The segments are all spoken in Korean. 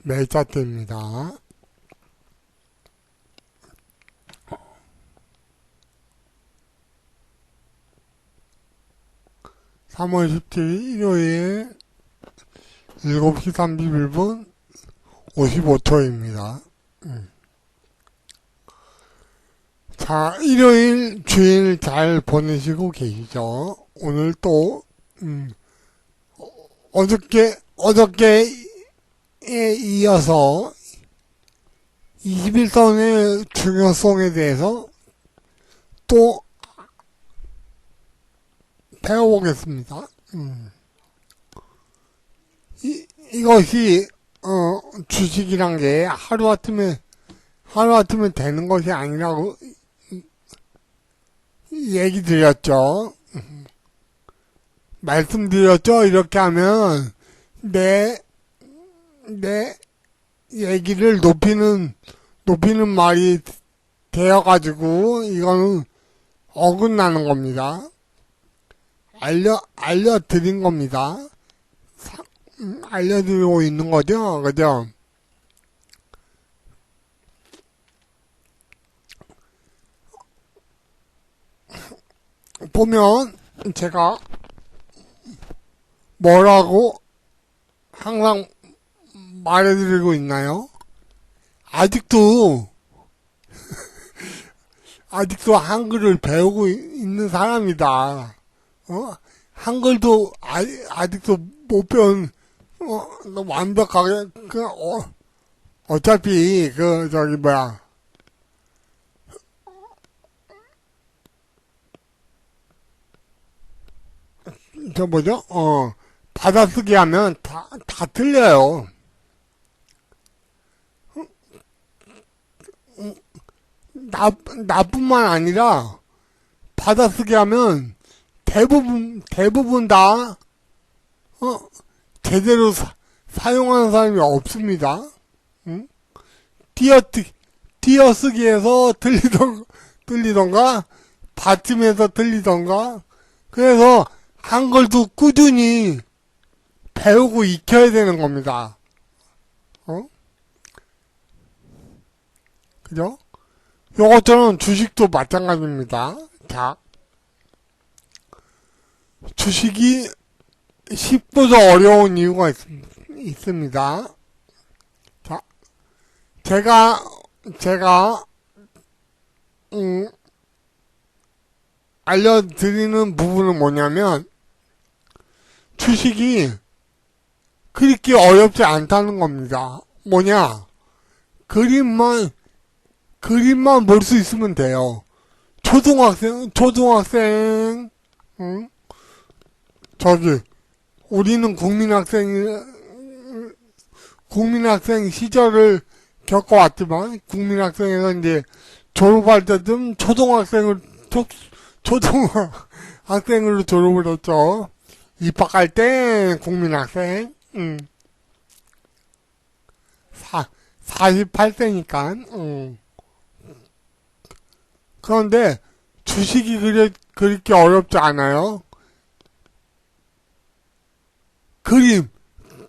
매일 차트입니다. 3월 17일 일요일 7시 31분 55초입니다. 자, 일요일 주일 잘 보내시고 계시죠? 오늘 또 어저께에 이어서 21선의 중요성에 대해서 또 배워보겠습니다. 이것이 주식이란 게 하루아침에 되는 것이 아니라고 얘기 드렸죠. 말씀드렸죠. 이렇게 하면 내 얘기를 높이는 말이 되어가지고 이거는 어긋나는 겁니다. 알려드린 겁니다. 알려드리고 있는 거죠. 그죠? 보면 제가 뭐라고 항상 말해드리고 있나요? 아직도 한글을 배우고 있는 사람이다. 한글도 아직도 못 배운 완벽하게 어차피 받아쓰기 하면 다 틀려요. 나뿐만 아니라 받아쓰기 하면 대부분 다 제대로 사용하는 사람이 없습니다. 띄어쓰기에서 틀리던가 받침에서 틀리던가. 그래서 한글도 꾸준히 배우고 익혀야 되는 겁니다. 그죠? 요것처럼 주식도 마찬가지입니다. 자, 주식이 쉽고도 어려운 이유가 있습니다. 자, 제가 알려드리는 부분은 뭐냐면 주식이 그렇게 어렵지 않다는 겁니다. 뭐냐? 그림만 볼 수 있으면 돼요. 초등학생, 우리는 국민학생 시절을 겪어왔지만, 국민학생에서 이제 졸업할 때쯤 초등학생으로 졸업을 했죠. 입학할 때 국민학생, 48세니까, 그런데 주식이 그렇게 어렵지 않아요.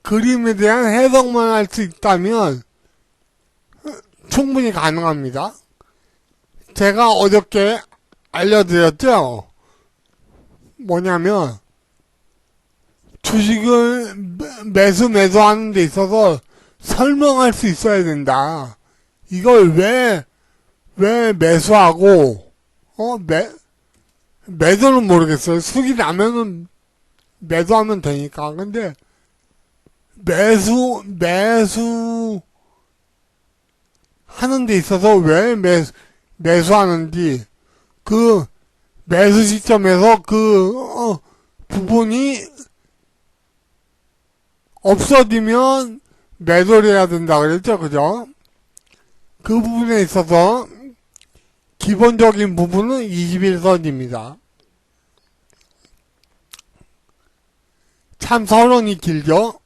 그림에 대한 해석만 할 수 있다면 충분히 가능합니다. 제가 어저께 알려드렸죠. 뭐냐면 주식을 매수하는 데 있어서 설명할 수 있어야 된다. 이걸 왜 매수하고 매도는 모르겠어요. 수익이 나면은 매도하면 되니까. 근데 매수 하는 데 있어서 왜 매수하는지, 그 매수 시점에서 부분이 없어지면 매도를 해야 된다 그랬죠. 그죠? 그 부분에 있어서 기본적인 부분은 21선입니다. 참 서론이 길죠?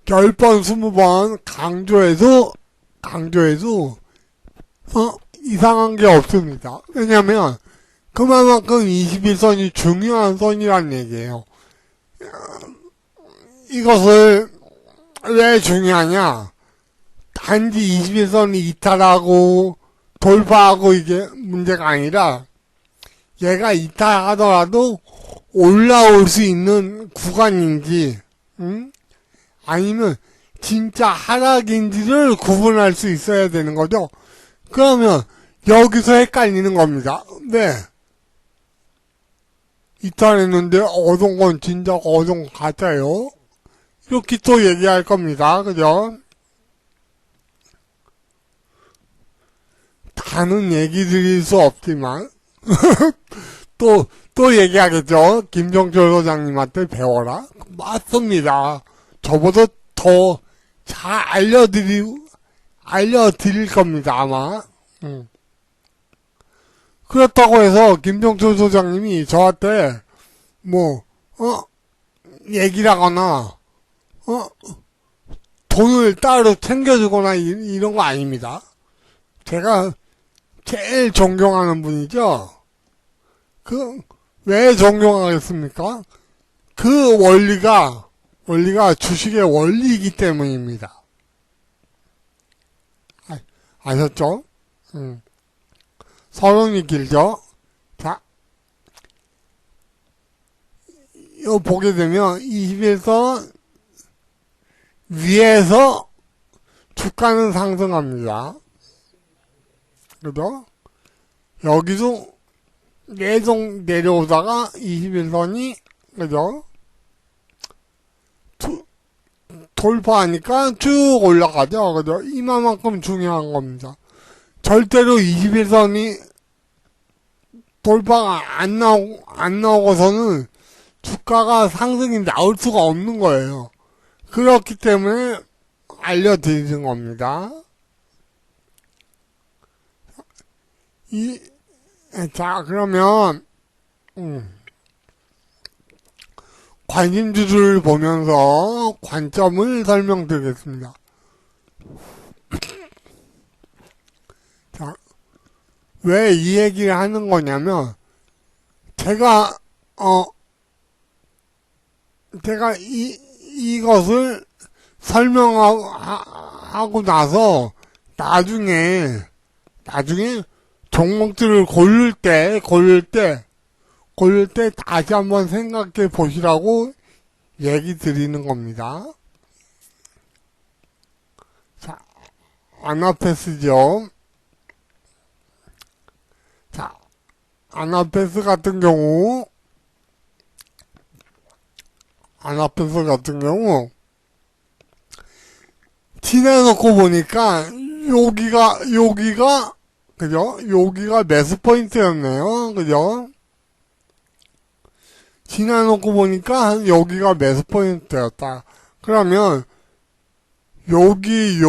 10번, 20번 강조해도 이상한 게 없습니다. 왜냐면 그만큼 21선이 중요한 선이란 얘기예요. 이것을 왜 중요하냐? 단지 21선이 이탈하고 돌파하고 이게 문제가 아니라 얘가 이탈하더라도 올라올 수 있는 구간인지 아니면 진짜 하락인지를 구분할 수 있어야 되는 거죠. 그러면 여기서 헷갈리는 겁니다. 네. 이탈했는데 얻은 건 진짜 얻은 것 같아요. 이렇게 또 얘기할 겁니다. 그죠? 다는 얘기 드릴 수 없지만 또 얘기하겠죠. 김정철 소장님한테 배워라. 맞습니다. 저보다 더 잘 알려드릴 겁니다, 아마. 그렇다고 해서 김정철 소장님이 저한테 얘기를 하거나 돈을 따로 챙겨주거나 이런 거 아닙니다. 제가 제일 존경하는 분이죠. 왜 존경하겠습니까? 그 원리가 주식의 원리이기 때문입니다. 아셨죠? 서론이 길죠? 자, 이거 보게 되면 21선 위에서 주가는 상승합니다. 그죠? 여기도 계속 내려오다가 21선이 그죠? 돌파하니까 쭉 올라가죠. 그죠? 이만큼 중요한 겁니다. 절대로 21선이 돌파가 안 나오고서는 주가가 상승이 나올 수가 없는 거예요. 그렇기 때문에 알려드리는 겁니다. 자, 그러면, 관심주를 보면서 관점을 설명드리겠습니다. 자, 왜 이 얘기를 하는 거냐면, 제가 이것을 설명하고 나서, 나중에 종목들을 고를 때 다시 한번 생각해 보시라고 얘기 드리는 겁니다. 자, 아나페스죠. 자, 아나페스 같은 경우, 지내놓고 보니까, 여기가, 그죠? 여기가 매수 포인트였네요. 그죠? 지나놓고 보니까 여기가 매수 포인트였다. 그러면 여기는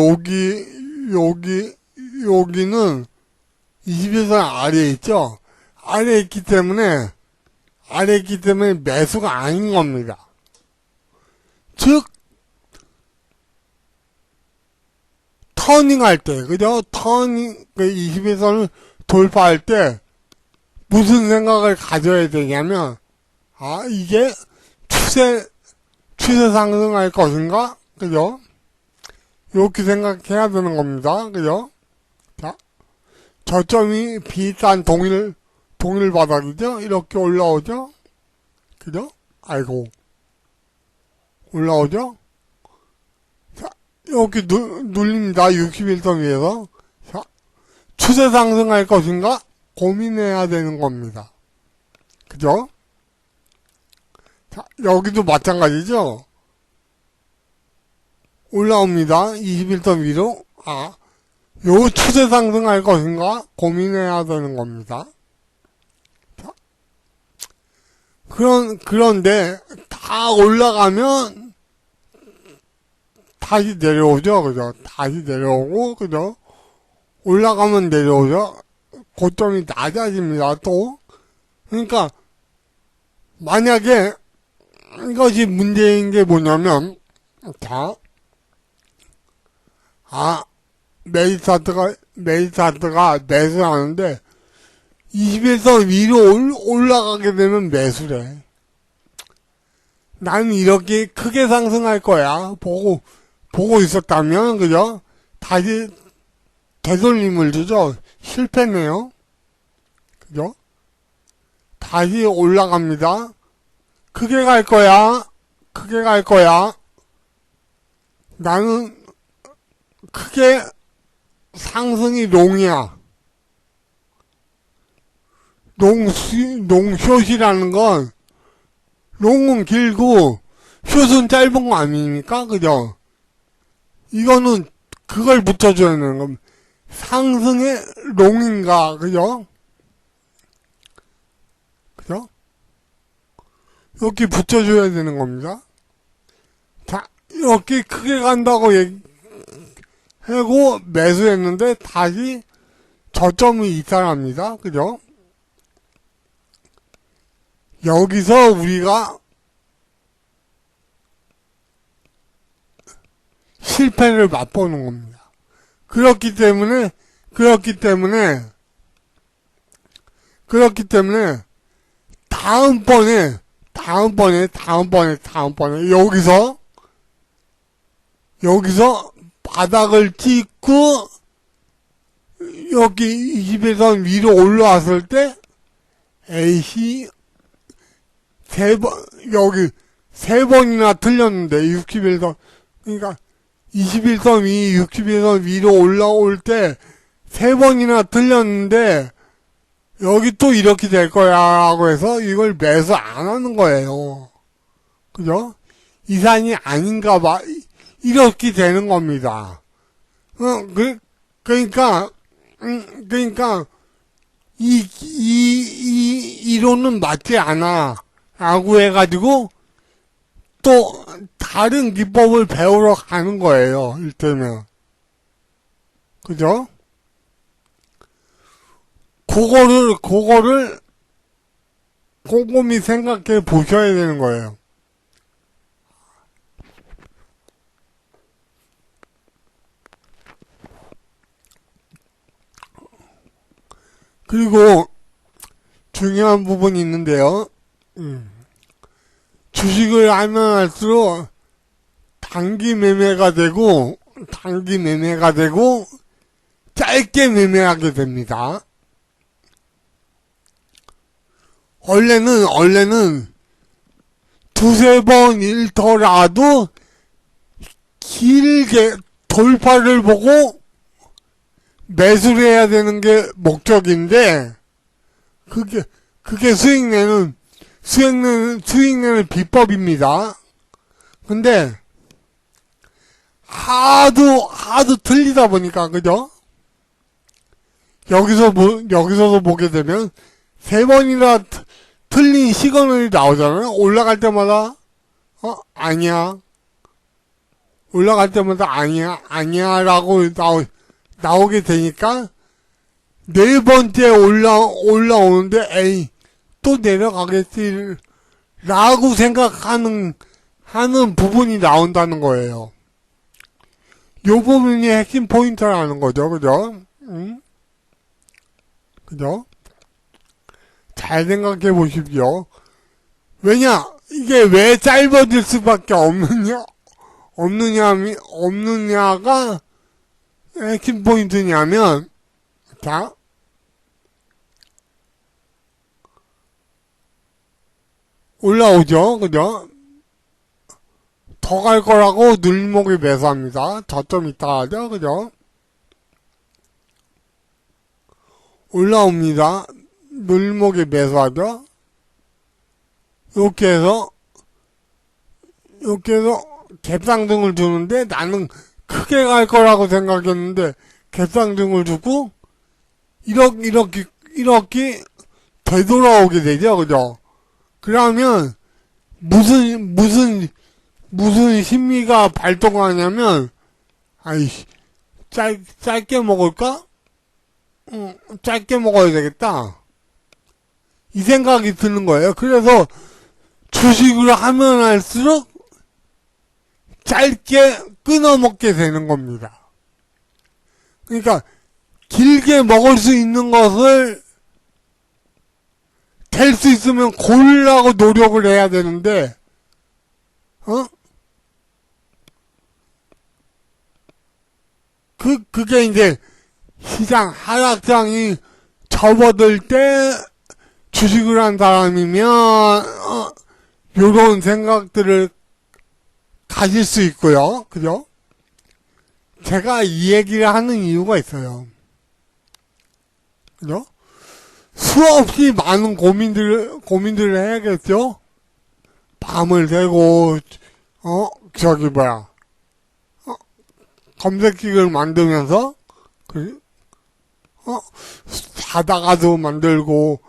21선 아래에 있죠? 아래에 있기 때문에 매수가 아닌 겁니다. 즉, 터닝할 때, 그죠? 21선을 돌파할 때, 무슨 생각을 가져야 되냐면, 이게 추세 상승할 것인가? 그죠? 이렇게 생각해야 되는 겁니다. 그죠? 자, 저점이 비슷한 동일 바닥이죠? 이렇게 올라오죠? 그죠? 아이고. 올라오죠? 자, 이렇게 눌립니다. 61선 위에서. 자, 추세 상승할 것인가? 고민해야 되는 겁니다. 그죠? 자, 여기도 마찬가지죠? 올라옵니다. 21선 위로. 요 추세 상승할 것인가? 고민해야 되는 겁니다. 자, 그런데, 다 올라가면, 다시 내려오죠. 그죠? 다시 내려오고, 그죠? 올라가면 내려오죠? 고점이 낮아집니다. 또. 그러니까, 만약에, 이것이 문제인 게 뭐냐면, 자, 메이스타트가 매수하는데, 21선 위로 올라가게 되면 매수래. 나는 이렇게 크게 상승할 거야. 보고 있었다면, 그죠? 다시 되돌림을 주죠. 실패네요. 그죠? 다시 올라갑니다. 크게 갈 거야. 크게 갈 거야. 나는 크게 상승이 롱이야. 롱숏이라는 건, 롱은 길고, 숏은 짧은 거 아닙니까? 그죠? 이거는, 그걸 붙여줘야 되는 겁니다. 상승의 롱인가, 그죠? 그죠? 이렇게 붙여줘야 되는 겁니다. 자, 이렇게 크게 간다고 하고 매수했는데, 다시 저점이 이탈합니다. 그죠? 여기서 우리가 실패를 맛보는 겁니다. 그렇기 때문에 다음번에 여기서 바닥을 찍고 여기 20에선 위로 올라왔을 때 에이씨 여기 세 번이나 틀렸는데 61선 그러니까 21선 위 61선 위로 올라올 때 세 번이나 틀렸는데 여기 또 이렇게 될 거야 라고 해서 이걸 매수 안 하는 거예요. 그죠? 이 산이 아닌가 봐. 이렇게 되는 겁니다. 그러니까 이 이론은 맞지 않아. 라고 해가지고 또 다른 기법을 배우러 가는 거예요. 이때면. 그죠? 그거를 곰곰이 생각해 보셔야 되는 거예요. 그리고 중요한 부분이 있는데요. 주식을 하면 할수록 단기 매매가 되고 짧게 매매하게 됩니다. 원래는 두세 번 잃더라도 길게 돌파를 보고 매수를 해야 되는 게 목적인데 그게 수익 내는 비법입니다. 근데 하도 틀리다 보니까 그죠? 여기서도 보게 되면 세 번이나 틀린 시그널이 나오잖아요. 올라갈 때마다 아니야. 올라갈 때마다 아니야라고 나오게 되니까 네 번째 올라오는데 에이 또 내려가겠지 라고 생각하는 부분이 나온다는 거예요. 요 부분이 핵심 포인트라는 거죠. 그죠? 그죠? 잘 생각해 보십시오. 왜냐? 이게 왜 짧아질 수밖에 없느냐가 핵심 포인트냐면, 자, 올라오죠. 그죠? 더 갈 거라고 눌목이 매수합니다. 저점 있다 하죠. 그죠? 올라옵니다. 눌목이 매수하죠. 이렇게 해서 갭상등을 주는데 나는 크게 갈 거라고 생각했는데 갭상등을 주고 이렇게 되돌아오게 되죠. 그죠? 그러면 무슨 심리가 발동하냐면 아이씨 짧게 먹을까? 짧게 먹어야 되겠다. 이 생각이 드는 거예요. 그래서 주식을 하면 할수록 짧게 끊어먹게 되는 겁니다. 그러니까 길게 먹을 수 있는 것을 될 수 있으면 고르려고 노력을 해야 되는데, 그게 이제 시장 하락장이 접어들 때 주식을 한 사람이면, 요런 생각들을 가질 수 있고요. 그죠? 제가 이 얘기를 하는 이유가 있어요. 그죠? 수없이 많은 고민들을 해야겠죠? 밤을 새고, 검색기를 만들면서, 자다가도 만들고,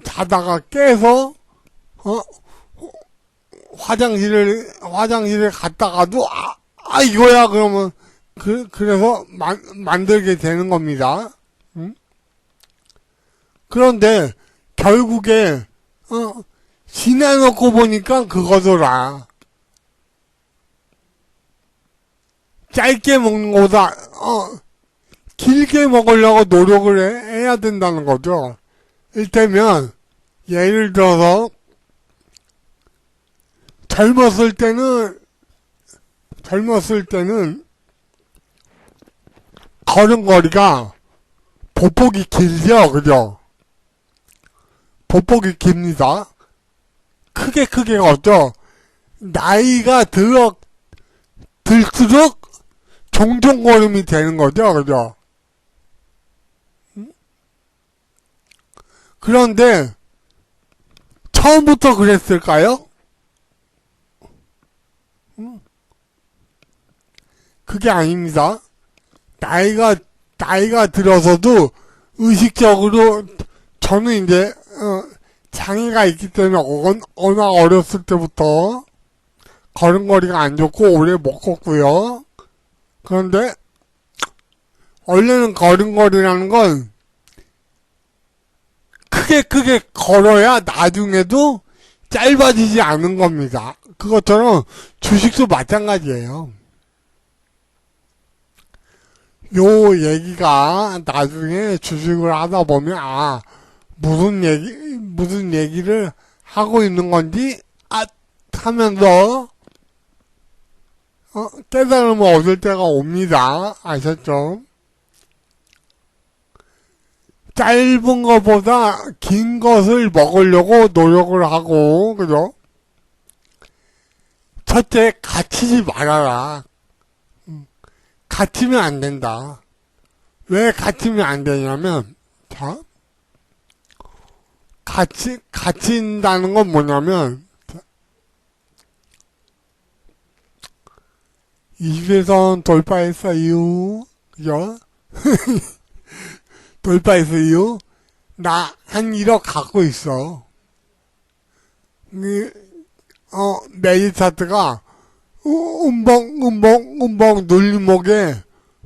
자다가 깨서, 화장실에 갔다가도, 이거야, 그러면, 그래서 만들게 되는 겁니다. 응? 그런데, 결국에, 지나놓고 보니까 그거더라. 짧게 먹는 것보다, 길게 먹으려고 노력을 해야 된다는 거죠. 이를테면, 예를 들어서, 젊었을 때는 걸음걸이가 보폭이 길죠, 그죠? 보폭이 깁니다. 크게 걷죠. 나이가 들수록 종종걸음이 되는 거죠, 그죠? 그런데 처음부터 그랬을까요? 그게 아닙니다. 나이가 들어서도 의식적으로 저는 이제 장애가 있기 때문에 워낙 어렸을 때부터 걸음걸이가 안 좋고 오래 못 걷고요. 그런데 원래는 걸음걸이라는 건 크게 걸어야 나중에도 짧아지지 않은 겁니다. 그것처럼 주식도 마찬가지예요. 요 얘기가 나중에 주식을 하다 보면 무슨 얘기를 하고 있는 건지 하면서 깨달음을 얻을 때가 옵니다. 아셨죠? 짧은 것보다 긴 것을 먹으려고 노력을 하고, 그죠? 첫째, 갇히지 말아라. 갇히면 안 된다. 왜 갇히면 안 되냐면, 갇힌다는 건 뭐냐면, 21선 돌파했어요. 그죠? 돌파했어요. 나 한 1억 갖고 있어. 매일 차트가 음봉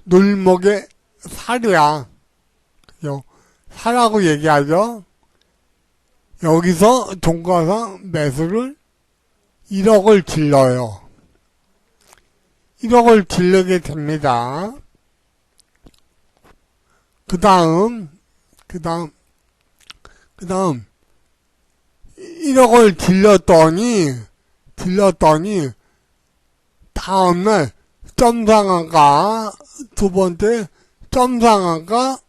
눌림목에 살이야. 그죠? 사라고 얘기하죠. 여기서 종가상 매수를 1억을 질러요. 1억을 질르게 됩니다. 그 다음 1억을 질렀더니 다음날 점상한가, 두 번째 점상한가,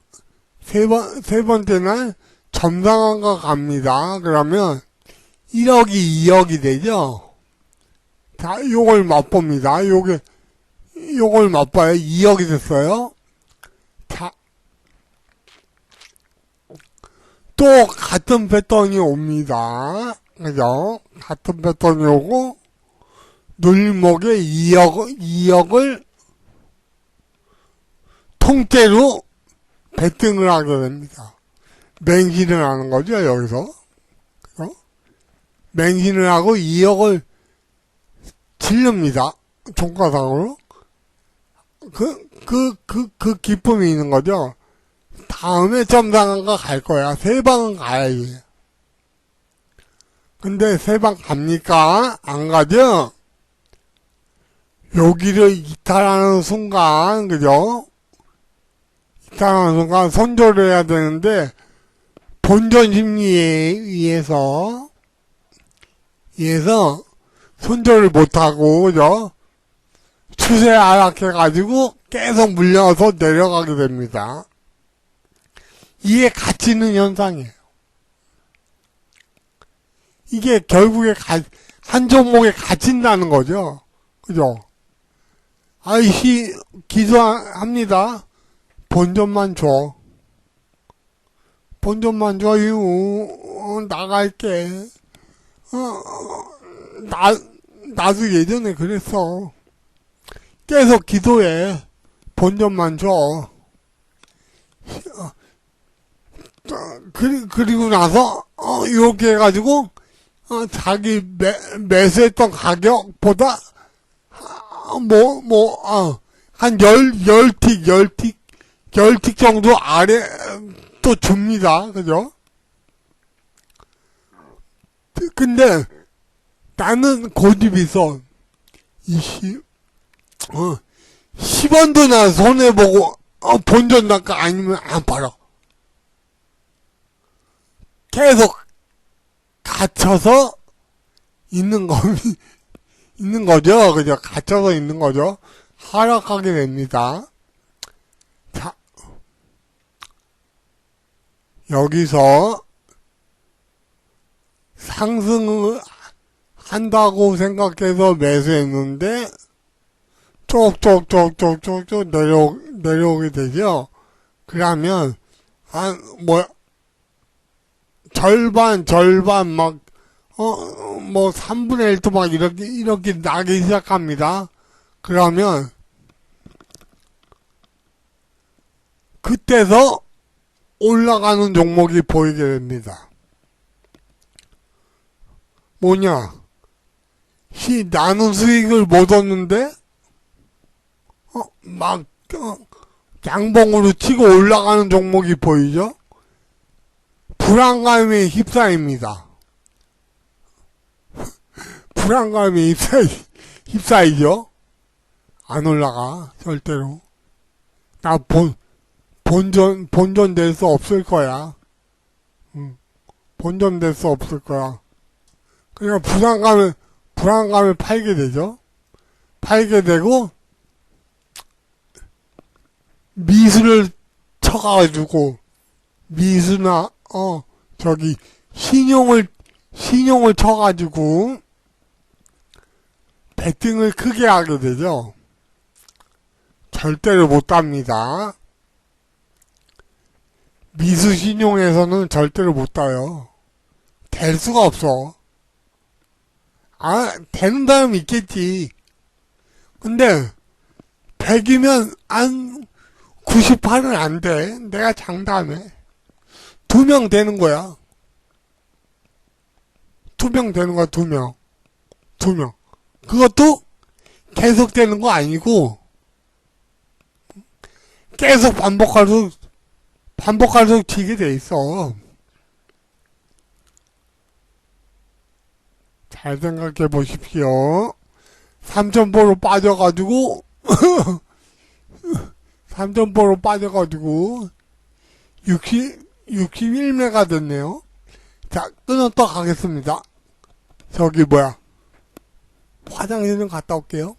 세 번째 날 점상한가 갑니다. 그러면 1억이 2억이 되죠. 자, 요걸 맛봅니다. 요걸 맛봐요. 2억이 됐어요. 자, 또 같은 패턴이 옵니다. 그죠? 같은 패턴이 오고, 눌목에 2억을 통째로 베팅을 하게 됩니다. 맹신을 하는 거죠, 여기서. 그죠? 맹신을 하고 2억을 질릅니다. 종가상으로. 그 기쁨이 있는 거죠. 다음에 점상한가 갈 거야. 세 방은 가야지. 근데 세 방 갑니까? 안 가죠? 여기를 이탈하는 순간, 그죠? 이탈하는 순간 손절을 해야 되는데, 본전 심리에 의해서 손절을 못하고, 그죠? 추세 하락해가지고 계속 물려서 내려가게 됩니다. 이게 가치 있는 현상이에요. 이게 결국에 한 종목에 갇힌다는 거죠. 그죠? 아이씨, 기도합니다. 본전만 줘. 본전만 줘, 나갈게. 나도 예전에 그랬어. 계속 기도해. 본전만 줘. 그리고 나서, 이렇게 해가지고, 자기 매수했던 가격보다, 한 10틱 정도 아래 또 줍니다. 그죠? 근데 나는 고집이 있어. 10원도 나 손해보고, 본전 낚아 아니면 안 팔아. 계속 갇혀서 있는 거죠. 그죠? 갇혀서 있는 거죠. 하락하게 됩니다. 자, 여기서 상승을 한다고 생각해서 매수했는데, 쪽쪽쪽쪽쪽쪽 내려오게 되죠. 그러면, 절반, 3분의 1도 막 이렇게 나기 시작합니다. 그러면, 그때서 올라가는 종목이 보이게 됩니다. 뭐냐? 나는 수익을 못 얻는데, 양봉으로 치고 올라가는 종목이 보이죠? 불안감에 휩싸입니다. 불안감에 휩싸이죠? 안 올라가, 절대로. 나 본전 될 수 없을 거야. 본전 될 수 없을 거야. 그러니까 불안감을 팔게 되죠? 팔게 되고, 미수를 쳐가지고, 미수나, 신용을 쳐가지고, 베팅을 크게 하게 되죠. 절대로 못 답니다. 미수 신용에서는 절대로 못 따요. 될 수가 없어. 되는 사람 있겠지. 근데, 100이면 한 98은 안 돼. 내가 장담해. 2명 되는 거야. 2명 되는 거야, 2명. 2명. 그것도 계속 되는 거 아니고, 계속 반복할수록 지게 돼 있어. 잘 생각해 보십시오. 3,000%로 빠져가지고, 3,000%로 빠져가지고, 61매가 됐네요. 자, 끊었다 가겠습니다. 화장실 좀 갔다 올게요.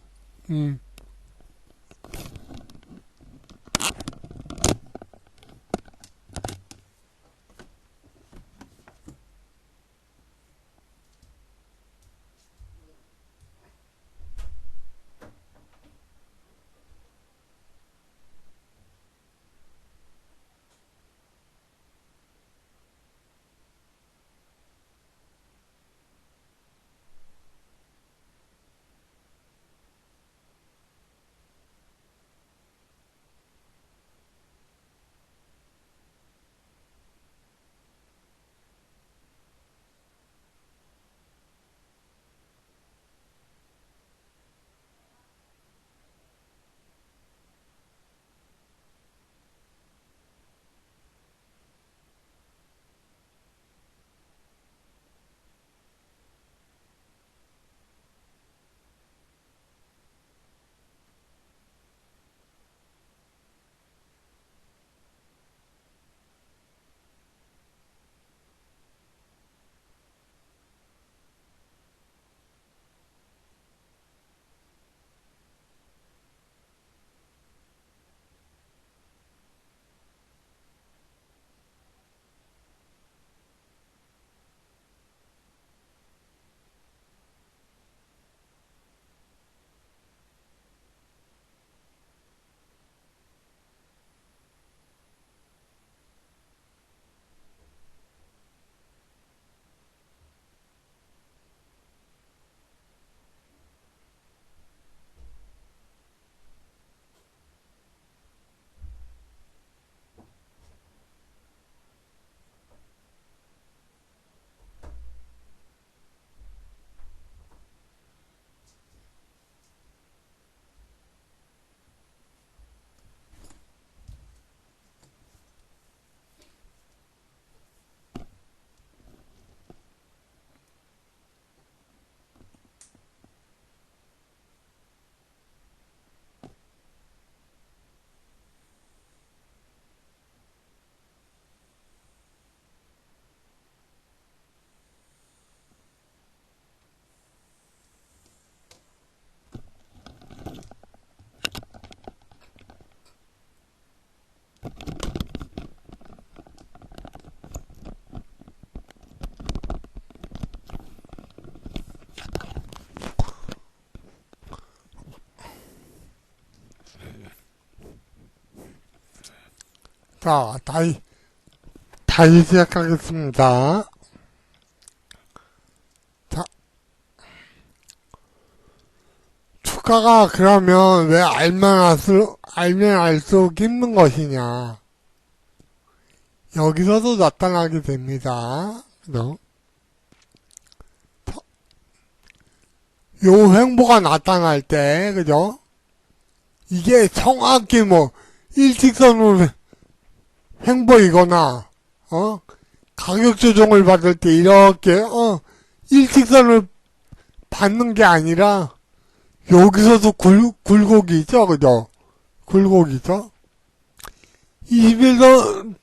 자, 다시 시작하겠습니다. 자, 주가가 그러면 왜 알면 알수록 힘든 것이냐. 여기서도 나타나게 됩니다. 그죠? 요 횡보가 나타날 때, 그죠? 이게 정확히 일직선으로 횡보이거나, 가격 조정을 받을 때 이렇게, 일직선을 받는 게 아니라, 여기서도 굴곡이죠, 그죠? 굴곡이죠? 21선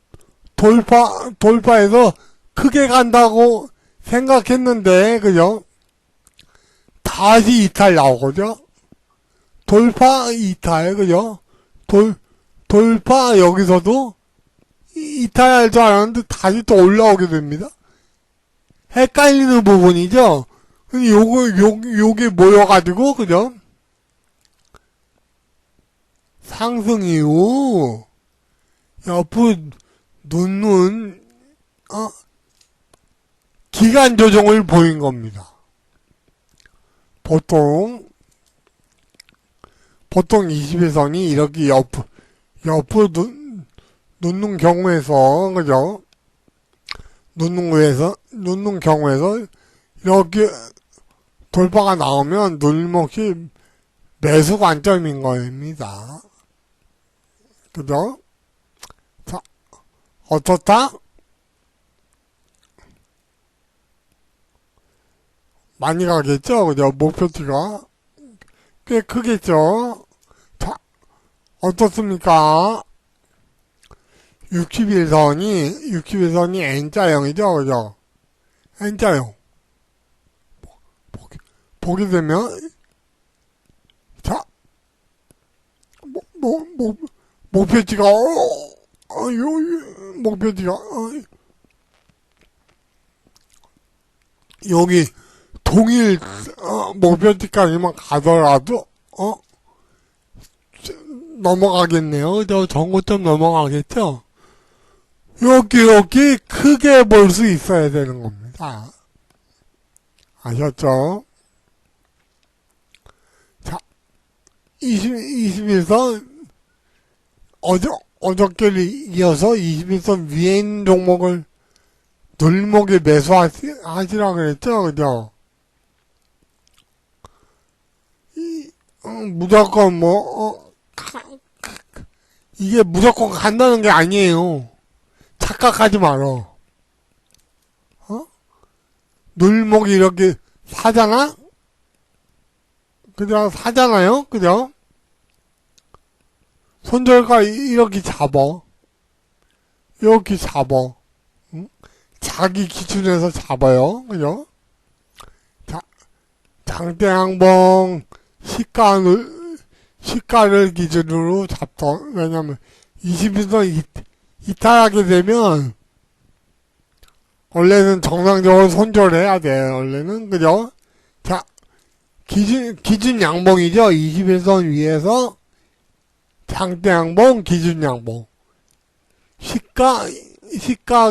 돌파해서 크게 간다고 생각했는데, 그죠? 다시 이탈 나오거죠? 돌파, 이탈, 그죠? 돌파, 여기서도 이탈할 줄 알았는데 다시 또 올라오게 됩니다. 헷갈리는 부분이죠? 요게 모여가지고, 그죠? 상승 이후, 옆으로 기간 조정을 보인 겁니다. 보통 21선이 이렇게 옆으로 놓는 경우에서, 그죠? 놓는 경우에서, 이렇게 돌파가 나오면 눌림목이 매수 관점인 겁니다. 그죠? 자, 어떻다? 많이 가겠죠? 그죠? 목표치가 꽤 크겠죠? 자, 어떻습니까? 61선이 N자형이죠? 그죠? N자형. 보게 되면, 자, 목표치가, 목표치가, 여기, 동일, 목표치까지만 가더라도, 넘어가겠네요. 저 전고점 넘어가겠죠? 이렇게 크게 볼 수 있어야 되는 겁니다. 아셨죠? 자, 21선, 어저께를 이어서 21선 위에 있는 종목을 눌목에 매수하시라 그랬죠? 그죠? 무조건 이게 무조건 간다는 게 아니에요. 착각하지 말어. 눌목이 이렇게 사잖아? 그죠? 사잖아요? 그죠? 손절가 이렇게 잡어. 이렇게 잡어. 응? 자기 기준에서 잡아요. 그죠? 자, 장대항봉 시가를 기준으로 잡던, 왜냐면 21선 이탈하게 되면 원래는 정상적으로 손절해야 돼. 원래는 그죠? 자, 기준 양봉이죠. 21선 위에서 장대 양봉, 기준 양봉. 시가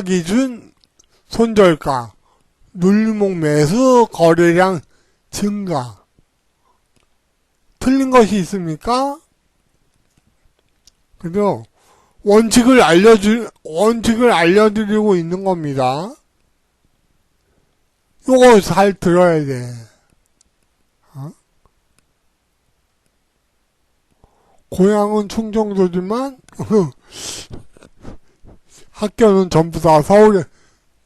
기준 손절가, 눌림목 매수, 거래량 증가. 틀린 것이 있습니까? 그죠? 원칙을 알려드리고 있는 겁니다. 요거 잘 들어야 돼. 고향은 충청도지만, 학교는 전부 다 서울에,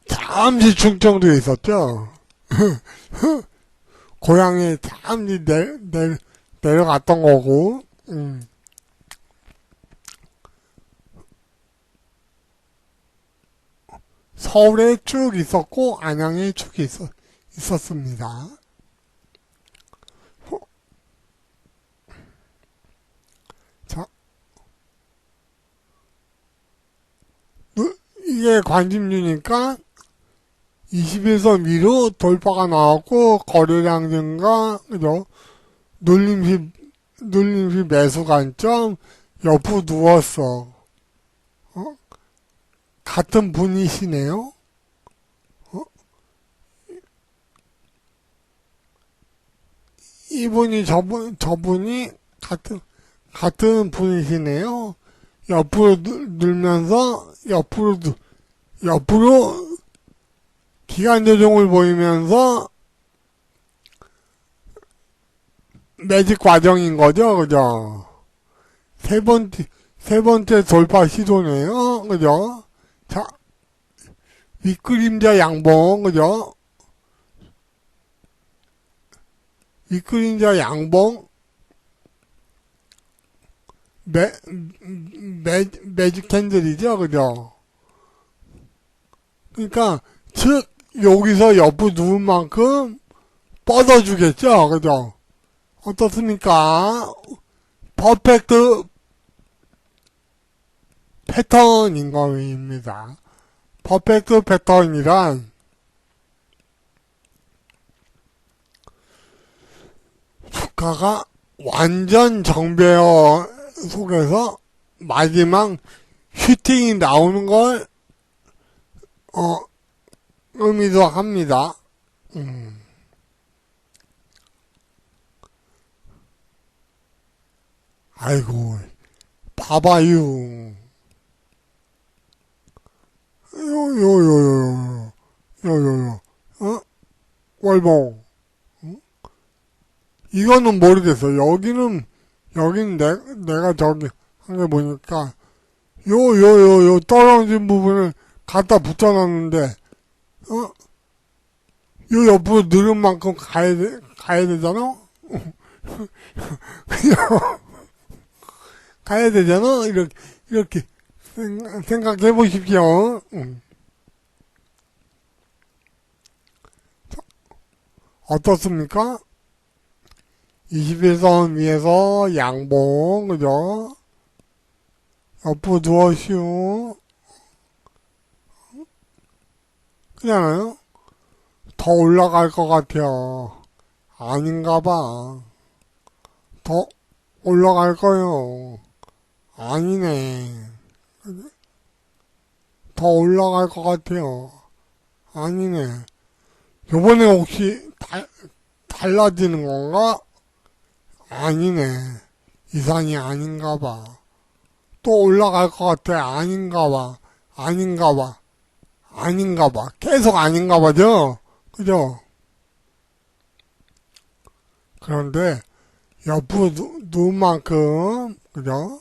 잠시 충청도에 있었죠. 고향에 잠시 내려갔던 거고, 서울에 쭉 있었고, 안양에 쭉 있었습니다. 자, 이게 관심주니까, 21선 위로 돌파가 나왔고, 거래량 증가, 그죠? 눌림시 매수 관점, 옆으로 누웠어. 같은 분이시네요. 이분이 저분이 같은 분이시네요. 옆으로 늘면서, 옆으로 기관 조정을 보이면서 매직 과정인 거죠, 그죠? 세 번째 돌파 시도네요, 그죠? 자, 윗그림자 양봉, 그죠? 윗그림자 양봉, 매직 캔들이죠, 그죠? 그러니까, 즉, 여기서 옆으로 누운 만큼 뻗어주겠죠, 그죠? 어떻습니까? 퍼펙트 패턴인 겁니다. 퍼펙트 패턴이란 주가가 완전 정배어 속에서 마지막 슈팅이 나오는 걸 의미도 합니다. 아이고, 봐봐요. 월봉. 이거는 모르겠어. 여기는 내가 저기, 한 게 보니까, 떨어진 부분을 갖다 붙여놨는데, 요 옆으로 늘은 만큼 가야 되잖아? 가야 되잖아? 이렇게 생각해 보십시오. 어떻습니까? 21선 위에서 양봉, 그죠? 옆으로 누워시오. 그잖아요? 더 올라갈 것 같아요. 아닌가 봐. 더 올라갈 거요. 아니네. 더 올라갈 것 같아요. 아니네. 요번에 혹시 달라지는 건가? 아니네. 이상이 아닌가 봐. 또 올라갈 것 같아. 아닌가 봐. 아닌가 봐. 아닌가 봐. 계속 아닌가 봐죠? 그죠? 그런데 옆으로 누운 만큼, 그죠?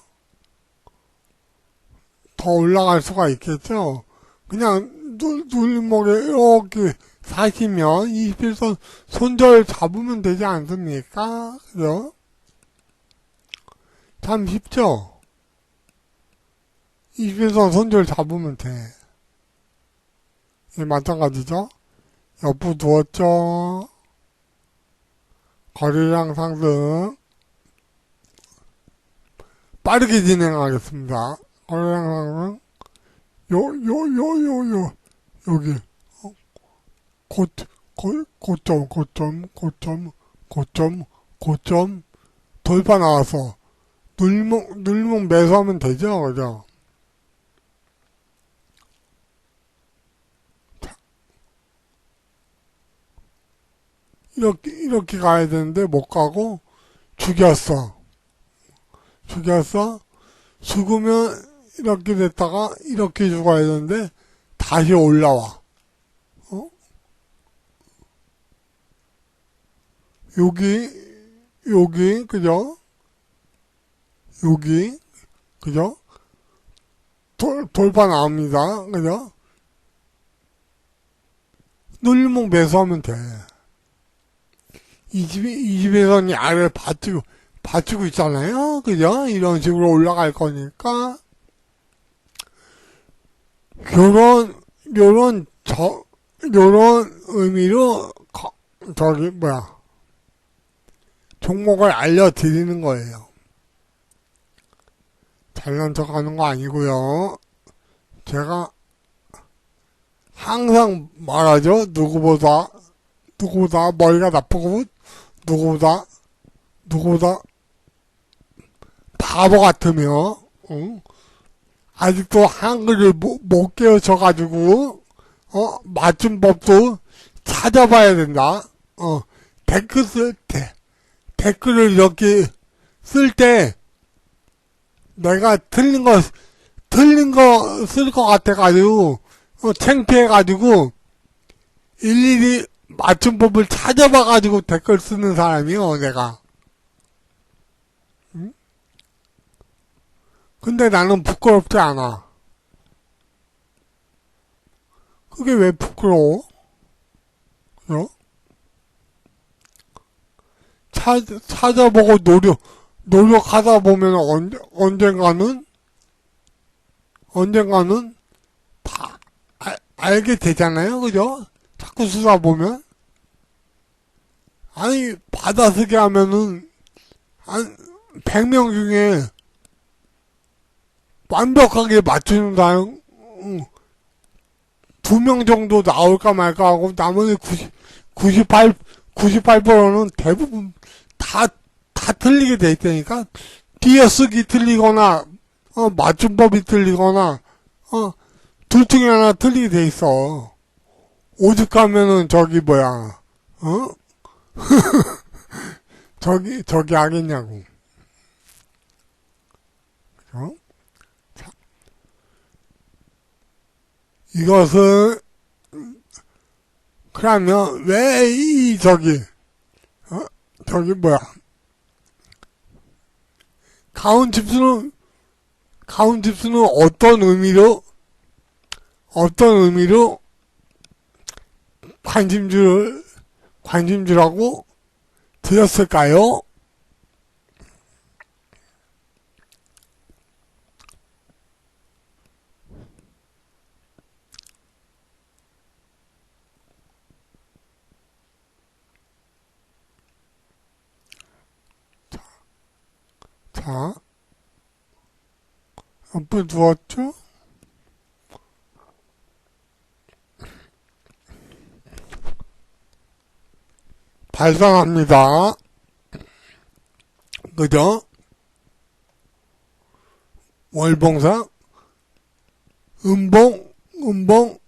더 올라갈 수가 있겠죠? 그냥 눌림목에 이렇게 사시면 21선 손절 잡으면 되지 않습니까? 그죠? 참 쉽죠? 21선 손절 잡으면 돼. 예, 마찬가지죠? 옆으로 두었죠? 거래량 상승. 빠르게 진행하겠습니다. 거래량 상승. 여기. 고점, 돌파 나와서, 눌목 매수하면 되죠, 그죠? 이렇게 가야 되는데, 못 가고, 죽였어. 죽으면, 이렇게 됐다가, 이렇게 죽어야 되는데, 다시 올라와. 여기, 그죠? 그죠? 돌파 나옵니다. 그죠? 눌림목 매수하면 돼. 이 집에서는 아래를 받치고 있잖아요. 그죠? 이런 식으로 올라갈 거니까. 요런 의미로, 종목을 알려드리는 거예요. 잘난 척 하는 거 아니고요. 제가 항상 말하죠. 누구보다 머리가 나쁘고, 누구보다 바보 같으며, 아직도 한글을 못 깨우쳐가지고, 맞춤법도 찾아봐야 된다. 댓글 쓸 때, 댓글을 이렇게 쓸 때, 내가 틀린 거 쓸 것 같아가지고, 창피해가지고, 일일이 맞춤법을 찾아봐가지고 댓글 쓰는 사람이요, 내가. 응? 근데 나는 부끄럽지 않아. 그게 왜 부끄러워? 그죠? 찾아보고 노력하다 보면 언젠가는 다 알게 되잖아요. 그죠? 자꾸 쓰다 보면. 아니, 받아쓰기 하면은, 한 100명 중에 완벽하게 맞추는 사람, 2명 정도 나올까 말까 하고, 나머지 98%는 대부분 다 틀리게 돼 있다니까? 띄어쓰기 틀리거나, 맞춤법이 틀리거나, 둘 중에 하나 틀리게 돼 있어. 오죽하면은 저기 하겠냐고. 그죠? 자, 이것을, 그러면 왜 가운집수는 어떤 의미로 관심주라고 드렸을까요? 자, 옆에 두었죠? 발산합니다. 그죠? 월봉상, 음봉, 음봉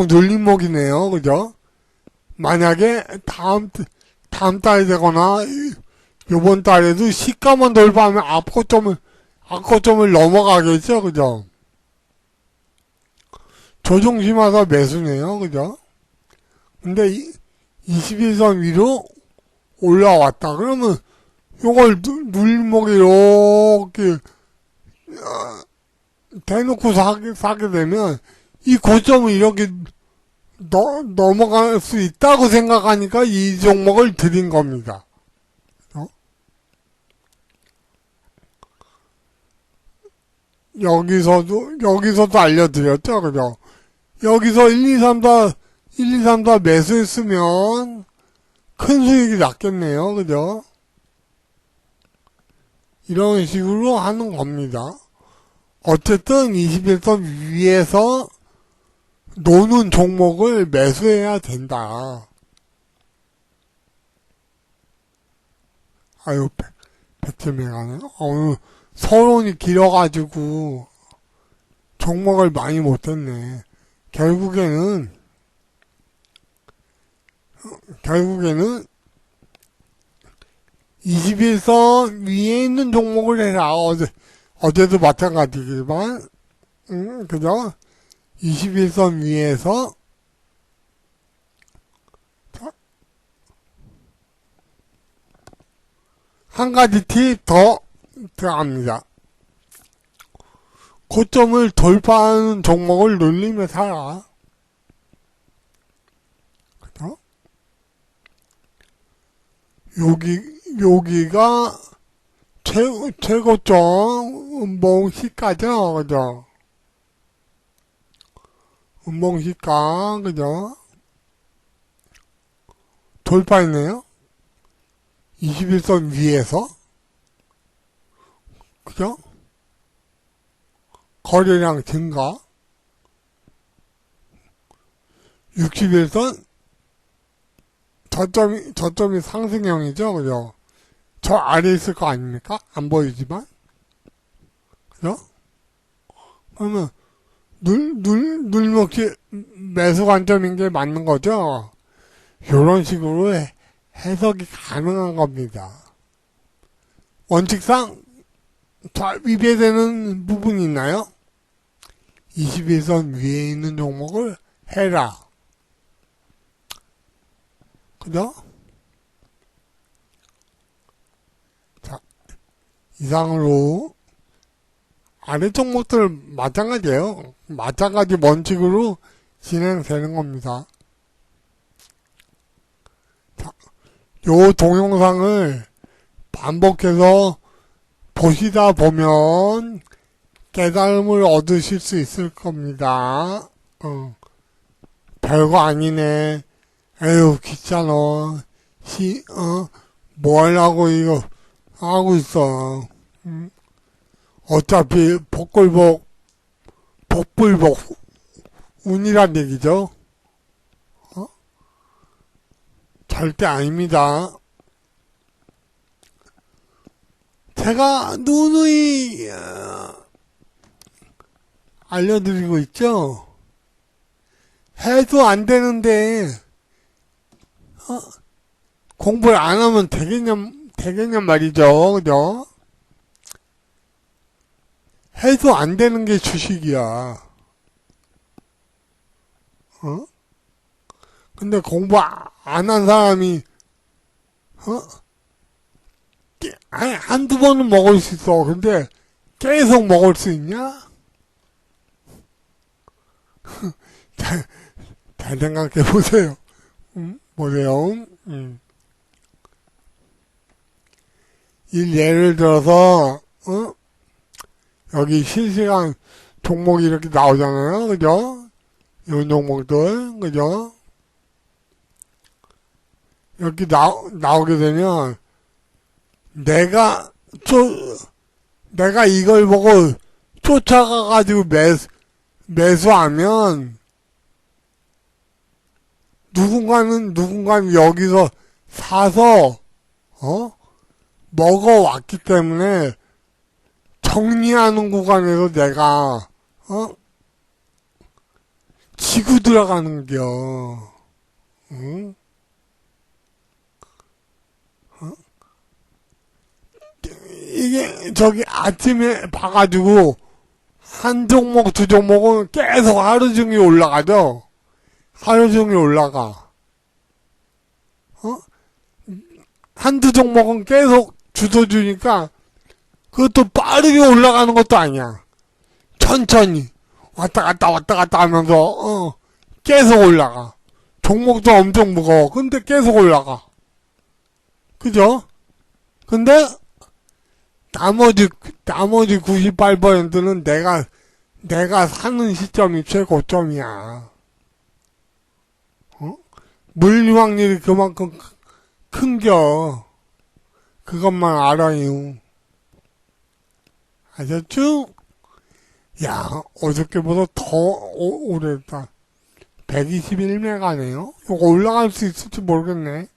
눌림목이네요. 그죠? 만약에 다음 달이 되거나, 요번 달에도 시가만 돌파하면 앞고점을 넘어가겠죠. 그죠? 조정심하다 매수네요. 그죠? 근데 21선 위로 올라왔다. 그러면 요걸 눌림목이 이렇게 대놓고 사게 되면 이 고점을 이렇게 넘어갈 수 있다고 생각하니까 이 종목을 드린 겁니다. 여기서도 알려드렸죠. 그죠? 여기서 1, 2, 3, 4 매수했으면 큰 수익이 났겠네요. 그죠? 이런 식으로 하는 겁니다. 어쨌든 21선 위에서 노는 종목을 매수해야 된다. 아유, 100점에 가네. 오늘 서론이 길어가지고 종목을 많이 못했네. 결국에는 21선 위에 있는 종목을 해라. 어제도 마찬가지지만, 그죠? 21선 위에서, 한 가지 팁 더 들어갑니다. 고점을 돌파하는 종목을 눌리며 사라. 그죠? 여기가 최고점 음봉시가죠. 그죠? 음봉시가, 그죠? 돌파했네요. 21선 위에서. 그죠? 거래량 증가. 61선 저점이 상승형이죠. 그죠? 저 아래에 있을 거 아닙니까? 안 보이지만. 그죠? 그러면, 눌먹기 매수 관점인 게 맞는 거죠? 이런 식으로 해석이 가능한 겁니다. 원칙상, 위배되는 부분이 있나요? 21선 위에 있는 종목을 해라. 그죠? 자, 이상으로 아래 종목들 마찬가지예요. 마찬가지 원칙으로 진행되는 겁니다. 자, 요 동영상을 반복해서 보시다 보면 깨달음을 얻으실 수 있을 겁니다. 별거 아니네. 에휴, 귀찮아. 뭐 하려고 이거 하고 있어. 어차피 복불복 운이란 얘기죠. 절대 아닙니다. 제가 누누이 알려드리고 있죠. 해도 안 되는데 공부를 안 하면 되겠냔 말이죠. 그죠? 해도 안 되는 게 주식이야. 근데 공부 안 한 사람이 한두 번은 먹을 수 있어. 근데 계속 먹을 수 있냐? 잘 생각해 보세요. 보세요. 이 예를 들어서 여기 실시간 종목이 이렇게 나오잖아요. 그죠? 이런 종목들, 그죠? 이렇게 나오게 되면 내가 이걸 보고 쫓아가가지고 매수하면 누군가는 여기서 사서 먹어왔기 때문에 정리하는 구간에서 내가 지고 들어가는겨. 응? 이게 저기 아침에 봐가지고 한 종목 두 종목은 계속 하루 종일 올라가죠. 하루 종일 올라가. 한두 종목은 계속 주워주니까 그것도 빠르게 올라가는 것도 아니야. 천천히 왔다 갔다 하면서 계속 올라가. 종목도 엄청 무거워. 근데 계속 올라가. 그죠? 근데 나머지 98%는 내가 사는 시점이 최고점이야. 물리 확률이 그만큼 큰겨. 그것만 알아요. 아셨죠? 야, 어저께보다 더 오래됐다. 121메가네요? 이거 올라갈 수 있을지 모르겠네.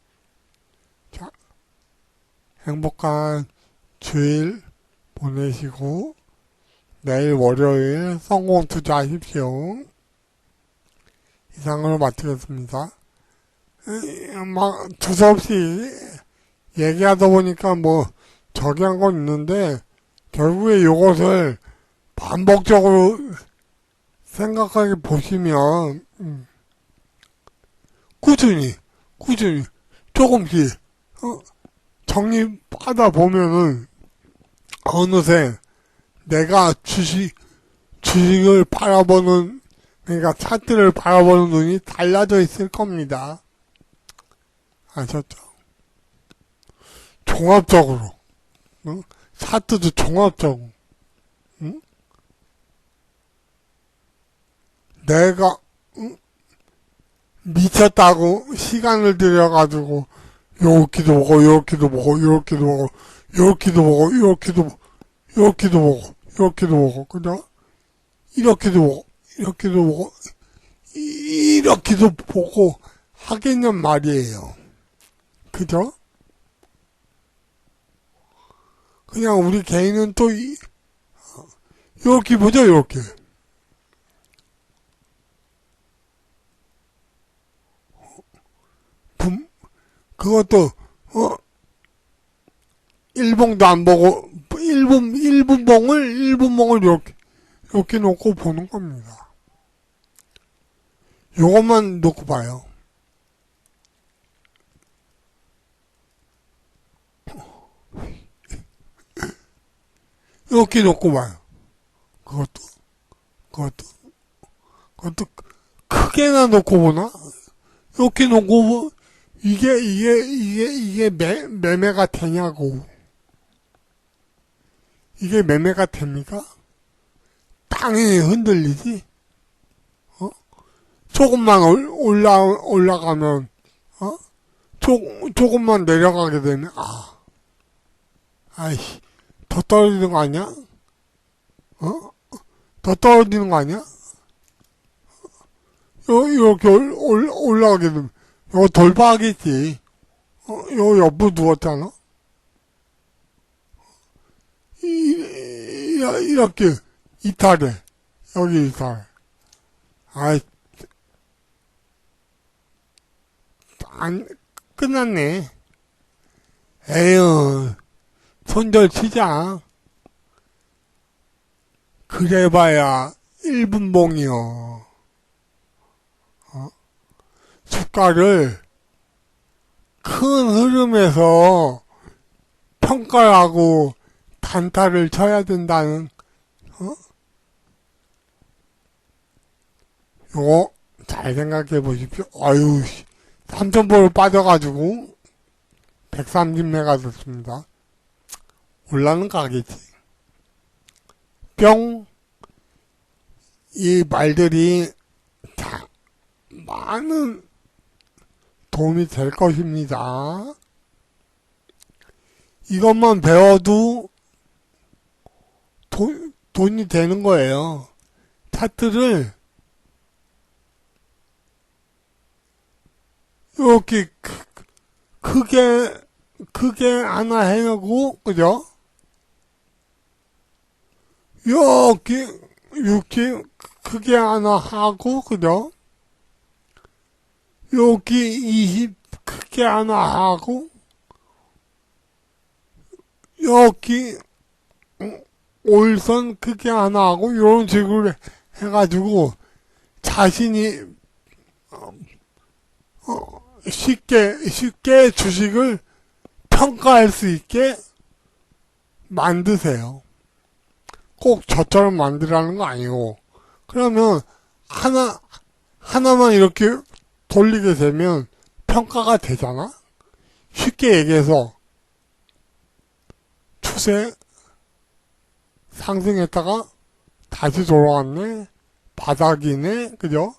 자, 행복한 주일 보내시고, 내일 월요일 성공 투자하십시오. 이상으로 마치겠습니다. 막 두서없이 얘기하다 보니까 뭐 저기 한 건 있는데, 결국에 이것을 반복적으로 생각하게 보시면 꾸준히 조금씩 정립하다 보면은 어느새 내가 주식을 바라보는, 그러니까 차트를 바라보는 눈이 달라져 있을 겁니다. 아셨죠? 종합적으로 차트도 종합적으로 내가 미쳤다고 시간을 들여가지고 요렇게도 보고 요렇게도 보고 요렇게도 보고 요렇게도 보고 요렇게도 보고 그죠? 이렇게도 보고 하겠냔 말이에요. 그죠? 그냥 우리 개인은 또, 요렇게 보죠, 요렇게. 그것도, 일봉도 안 보고, 일분봉을 이렇게 놓고 보는 겁니다. 요것만 놓고 봐요. 이렇게 놓고 봐요. 그것도 크게나 놓고 보나? 이렇게 놓고, 이게 매매가 되냐고. 이게 매매가 됩니까? 당연히 흔들리지? 조금만 올라가면, 조금만 내려가게 되면, 아이씨, 더 떨어지는 거 아니야? 더 떨어지는 거 아니야? 이렇게 올라가게 되면, 이거 돌파하겠지. 이거 옆으로 누웠잖아? 이렇게 이탈해. 여기 이탈해. 아이, 끝났네. 에휴, 손절 치자. 그래봐야 1분봉이요. 주가를 큰 흐름에서 평가하고 단타를 쳐야 된다는, 요거 잘 생각해 보십시오. 아유, 3,000보를 빠져가지고 130매가 됐습니다. 올라는 가겠지. 뿅! 이 말들이 다 많은 도움이 될 것입니다. 이것만 배워도 돈이 되는 거예요. 차트를 이렇게 크게 하나 해놓고, 그죠? 이렇게 크게 하나 하고, 그죠? 여기 20 크게 하나 하고, 여기 올선 크게 하나 하고, 이런 식으로 해가지고, 자신이, 쉽게 주식을 평가할 수 있게 만드세요. 꼭 저처럼 만들라는 거 아니고. 그러면, 하나만 이렇게 돌리게 되면 평가가 되잖아? 쉽게 얘기해서, 추세 상승했다가 다시 돌아왔네? 바닥이네? 그죠?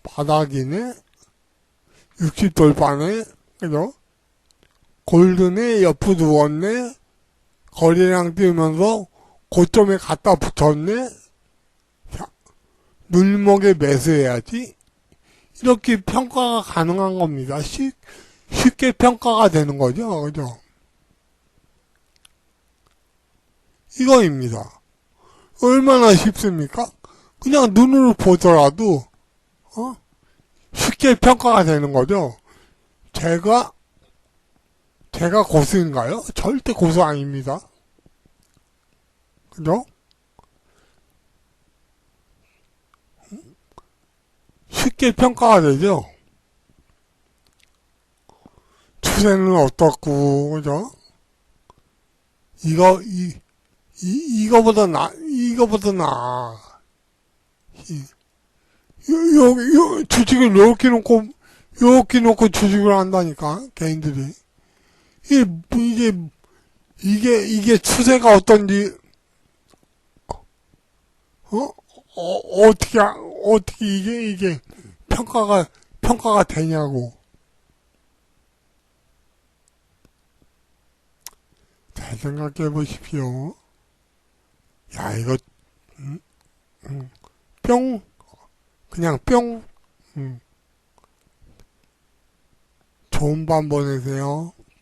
바닥이네? 60 돌파네? 그죠? 골든에 옆으로 누웠네? 거래량 띄우면서 고점에 갖다 붙었네? 자, 눌목에 매수해야지? 이렇게 평가가 가능한 겁니다. 쉽게 평가가 되는 거죠. 그죠? 이거입니다. 얼마나 쉽습니까? 그냥 눈으로 보더라도, 쉽게 평가가 되는 거죠. 제가 고수인가요? 절대 고수 아닙니다. 그죠? 쉽게 평가가 되죠. 추세는 어떻고, 그죠? 이거보다 나아. 주식을 요렇게 놓고 주식을 한다니까, 개인들이. 이게 추세가 어떤지, 어떻게 이게 평가가 되냐고. 잘 생각해 보십시오. 야, 이거, 뿅, 그냥 뿅, 좋은 밤 보내세요.